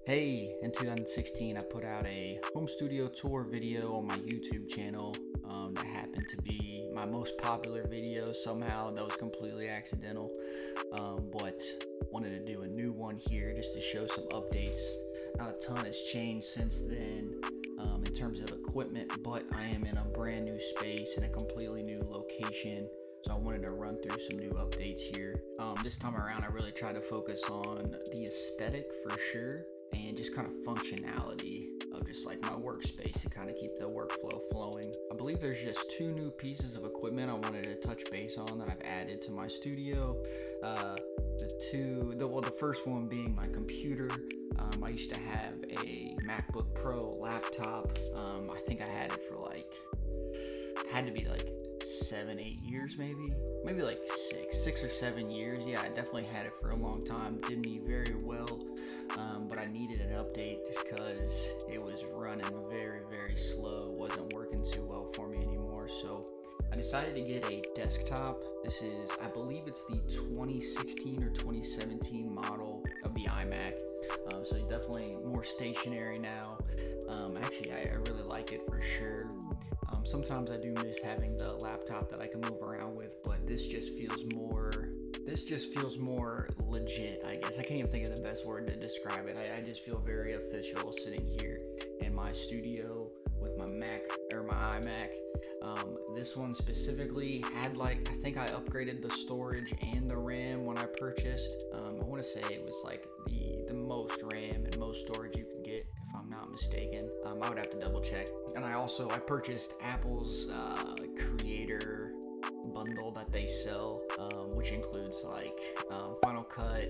Hey, in 2016, I put out a home studio tour video on my YouTube channel. That happened to be my most popular video somehow. That was completely accidental. But wanted to do a new one here just to show some updates. Not a ton has changed since then in terms of equipment, but I am in a brand new space in a completely new location. So I wanted to run through some new updates here. This time around, I really tried to focus on the aesthetic for sure, and just kind of functionality of just like my workspace to kind of keep the workflow flowing. I believe there's just two new pieces of equipment I wanted to touch base on that I've added to my studio. The first one being my computer. I used to have a MacBook Pro laptop. I think I had it for had to be like 7-8 years, maybe like six or 7 years. Yeah, I definitely had it for a long time. Did me very well, but I needed an update just because it was running very slow. It wasn't working too well for me anymore, so I decided to get a desktop. This is, I believe it's the 2016 or 2017 model of the iMac. So definitely more stationary now. Actually, I really like it for sure. Sometimes I do miss having the laptop that I can move around with, but this just feels more legit, I guess. I can't even think of the best word to describe it. I just feel very official sitting here in my studio with my Mac or my iMac. This one specifically had I think I upgraded the storage and the RAM when I purchased. I want to say it was like the most RAM and most storage you could get, if I'm not mistaken. I would have to double check. And I purchased Apple's creator bundle that they sell, which includes Final Cut,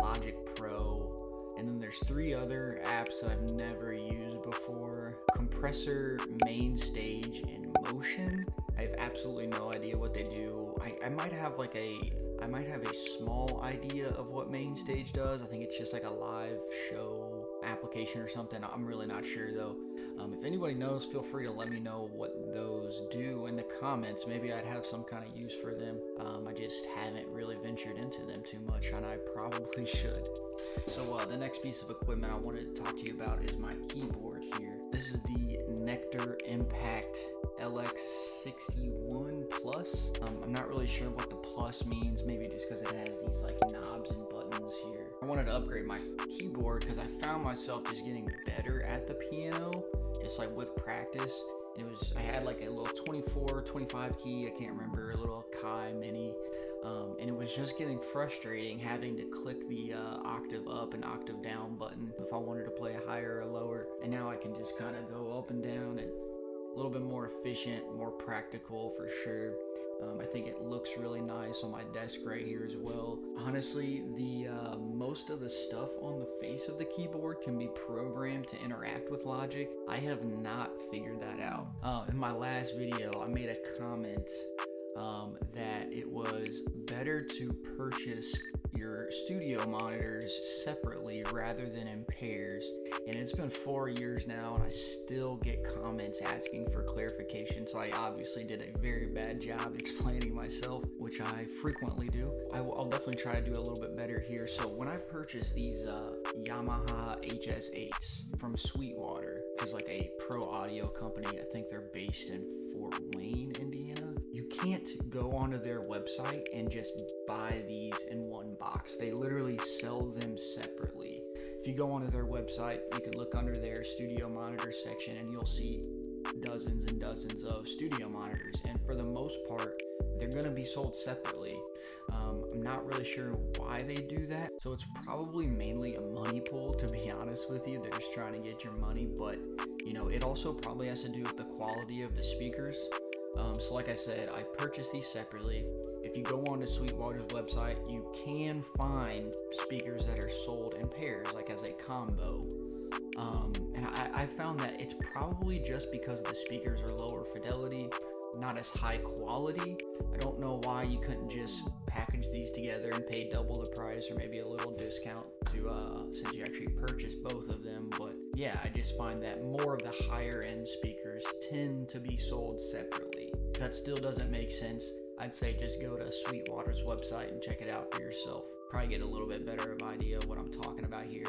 Logic Pro, and then there's 3 other apps that I've never used before: Compressor, Main Stage, and Motion. I have absolutely no idea what they do. I might have a small idea of what Main Stage does. I think it's just like a live show application or something. I'm really not sure though. If anybody knows, feel free to let me know what those do in the comments. Maybe I'd have some kind of use for them. I just haven't really ventured into them too much, and I probably should. So the next piece of equipment I wanted to talk to you about is my keyboard here. This is the Nectar Impact LX61 Plus. I'm not really sure what the plus means, maybe just because it has these knobs and buttons here. I wanted to upgrade my keyboard because I found myself just getting better at the piano, just with practice. I had a little 24, 25 key, I can't remember, a little Kai Mini. And it was just getting frustrating having to click the octave up and octave down button if I wanted to play higher or lower. And now I can just kind of go up and down, and a little bit more efficient, more practical for sure. I think it looks really nice on my desk right here as well. Honestly, the most of the stuff on the face of the keyboard can be programmed to interact with Logic. I have not figured that out. In my last video, I made a comment that it was better to purchase your studio monitors separately rather than in pairs. And it's been 4 years now, and I still get comments asking for clarification, so I obviously did a very bad job explaining myself, which I frequently do. I'll definitely try to do a little bit better here. So when I purchased these Yamaha HS8s from Sweetwater, which is a pro audio company, I think they're based in Fort Wayne, Indiana. You can't go onto their website and just buy these in one box. They literally sell them separately. If you go onto their website, you can look under their studio monitor section and you'll see dozens and dozens of studio monitors. And for the most part, they're going to be sold separately. I'm not really sure why they do that. So it's probably mainly a money pull, to be honest with you. They're just trying to get your money. But, it also probably has to do with the quality of the speakers. So like I said, I purchased these separately. If you go onto Sweetwater's website, you can find speakers that are sold in pairs, as a combo. And I found that it's probably just because the speakers are lower fidelity, not as high quality. I don't know why you couldn't just package these together and pay double the price, or maybe a little discount since you actually purchased both of them. But yeah, I just find that more of the higher end speakers tend to be sold separately. If that still doesn't make sense, I'd say just go to Sweetwater's website and check it out for yourself. Probably get a little bit better of idea of what I'm talking about here.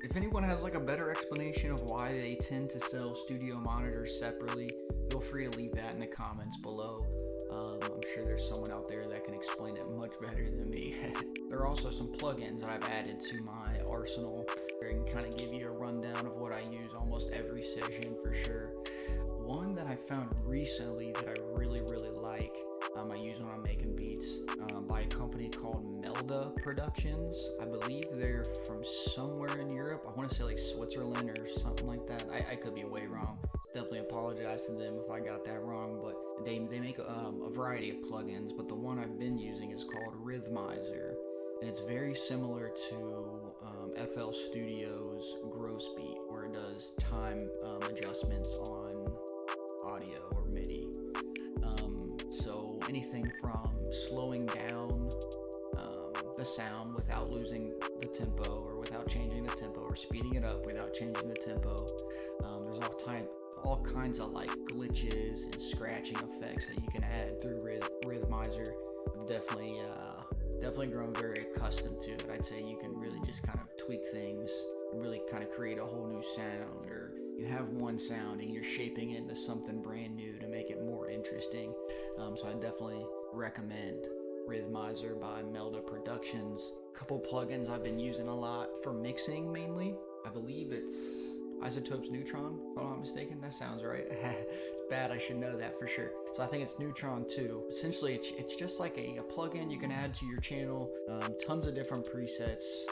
If anyone has like a better explanation of why they tend to sell studio monitors separately, feel free to leave that in the comments below. I'm sure there's someone out there that can explain it much better than me. There are also some plugins that I've added to my arsenal. I can kind of give you a rundown of what I use almost every session for sure. One that I found recently that I really like, I use when I'm making beats, by a company called Melda Productions. I believe they're from somewhere in Europe. I want to say like Switzerland or something like that. I could be way wrong. Definitely apologize to them if I got that wrong, but they make a variety of plugins, but the one I've been using is called Rhythmizer, and it's very similar to FL Studio's Gross Beat, where it does time adjustments on audio or MIDI. So anything from slowing down the sound without losing the tempo, or without changing the tempo, or speeding it up without changing the tempo. There's all kinds of like glitches and scratching effects that you can add through Rhythmizer. I've definitely grown very accustomed to it. I'd say you can really just kind of tweak things and really kind of create a whole new sound, or you have one sound and you're shaping it into something brand new to make it more interesting. So I definitely recommend Rhythmizer by Melda Productions. A couple plugins I've been using a lot for mixing mainly. I believe it's Isotope's Neutron, if I'm not mistaken. That sounds right. It's bad, I should know that for sure. So I think it's Neutron 2. Essentially, it's just like a plugin you can add to your channel. Tons of different presets,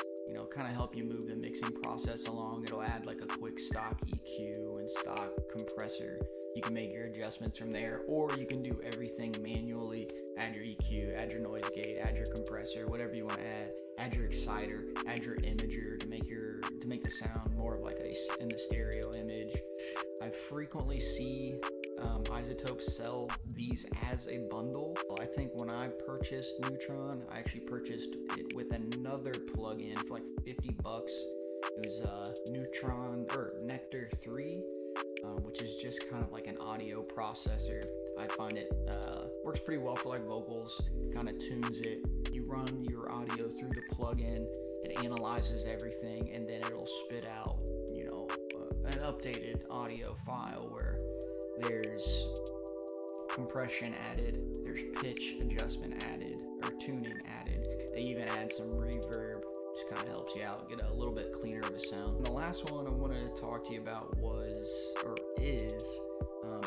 kind of help you move the mixing process along. It'll add like a quick stock EQ and stock compressor. You can make your adjustments from there, or you can do everything manually. Add your EQ, add your noise gate, add your compressor, whatever you want to add. Add your exciter, add your imager to make the sound more of like in the stereo image. I frequently see Isotope sell these as a bundle. I think when I purchased Neutron, I actually purchased it with another plugin for like $50. It was Neutron or Nectar 3, which is just kind of like an audio processor. I find it works pretty well for like vocals, kind of tunes it. You run your audio through the plugin, it analyzes everything, and then it'll spit out, an updated audio file where there's compression added, there's pitch adjustment added, or tuning added. They even add some reverb, just kind of helps you out, get a little bit cleaner of a sound. And the last one I wanted to talk to you about is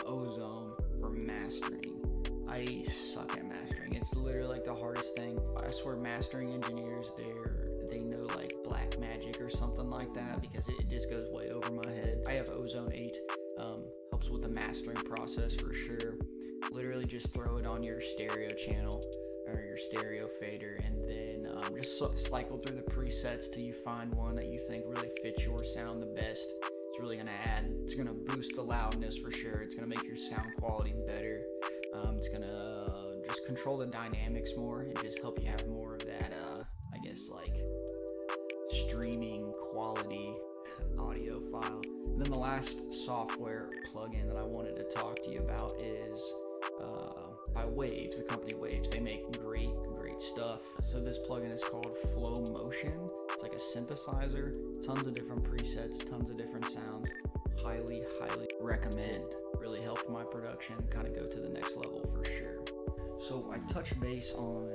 Ozone for mastering. I suck at mastering. It's literally like the hardest thing. I swear mastering engineers, they know like black magic or something like that, because it just goes way over my head. I have Ozone 8, helps with the mastering process for sure. Literally just throw it on your stereo channel or your stereo fader, and then just cycle through the presets till you find one that you think really fits your sound the best. It's gonna boost the loudness for sure. It's gonna make your sound quality better. It's gonna just control the dynamics more and just help you have more of that, like streaming quality audio file. And then the last software plugin that I wanted to talk to you about is by Waves, the company Waves. They make great stuff. So this plugin is called Flow Motion. It's like a synthesizer, tons of different presets, tons of different sounds. Highly recommend. Really helped my production kind of go to the next level for sure. So I touched base on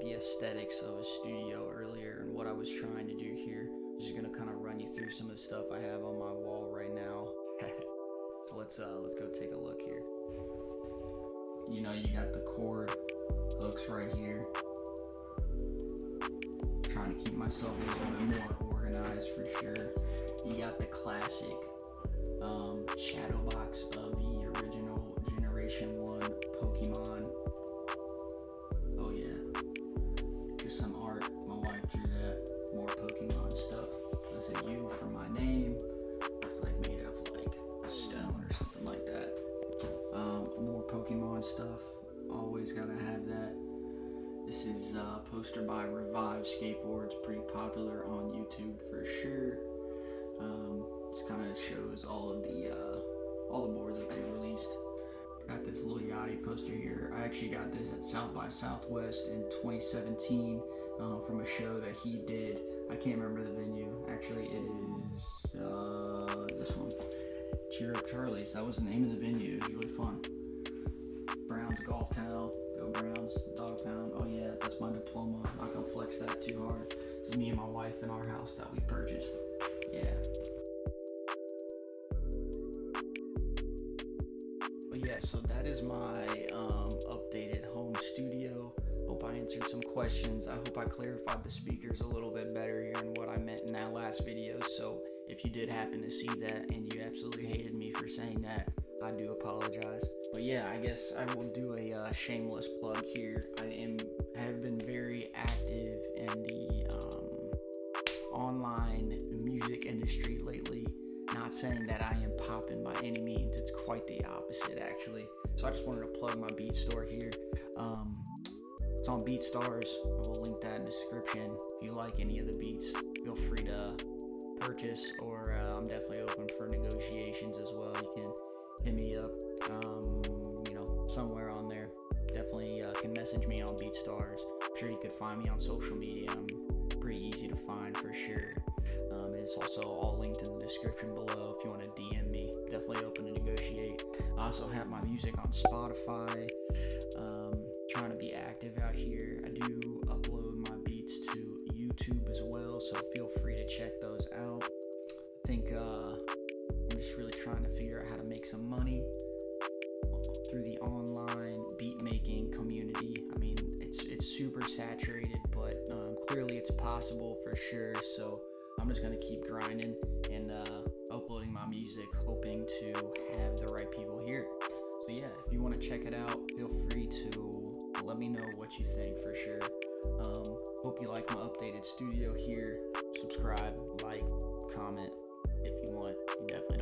the aesthetics of a studio earlier and what I was trying to do here. I'm just gonna kind of run you through some of the stuff I have on my wall right now. So let's go take a look here. You got the cord hooks right here. Trying to keep myself a little bit more organized for sure. You got the classic shadow box of the original Generation 1 Pokemon. Oh yeah, just some art. My wife drew that. More Pokemon stuff. There's a U for my name. It's like made of like stone or something like that. More Pokemon stuff. Always gotta have that. This is a poster by Revive Skateboards, pretty popular on YouTube for sure. Just kind of shows all the boards that they released. Got this little Yachty poster here. I actually got this at South by Southwest in 2017. from a show that he did. I can't remember the venue. Actually, it is this one. Cheer Up Charlie's. That was the name of the venue. It was really fun. Browns Golf Town. Go Browns. Dog Pound. Oh yeah, that's my diploma. I'm not gonna flex that too hard. It's me and my wife in our house that we purchased. Yeah. But yeah, so that is my updated home studio. Hope I answered some questions. I hope I clarified the speakers a little bit better here and what I meant in that last video. So if you did happen to see that and you absolutely hated me for saying that, I do apologize. But yeah, I guess I will do a shameless plug here. Have been very active in the online music industry lately. Not saying that I am popping by any means. It's quite the opposite, actually. So I just wanted to plug my beat store here. It's on BeatStars. I will link that in the description. If you like any of the beats, feel free to purchase, or I'm definitely open for negotiations as well. You can hit me up, somewhere on there. Definitely can message me on BeatStars. I'm sure you could find me on social media. I'm pretty easy to find for sure. It's also all linked in the description below if you want to DM me. Definitely open to negotiate. I also have my music on Spotify. Trying to be active out here. I do upload my beats to YouTube as well, so feel free to check those out. I think I'm just really trying to figure out how to make some money through the online beat making community. I mean, it's super saturated, but clearly it's possible for sure. So I'm just gonna keep grinding and uploading my music, hoping to have the right people hear it. So yeah, if you want to check it out, feel free to let me know what you think for sure. Hope you like my updated studio here. Subscribe, like, comment if you want. You definitely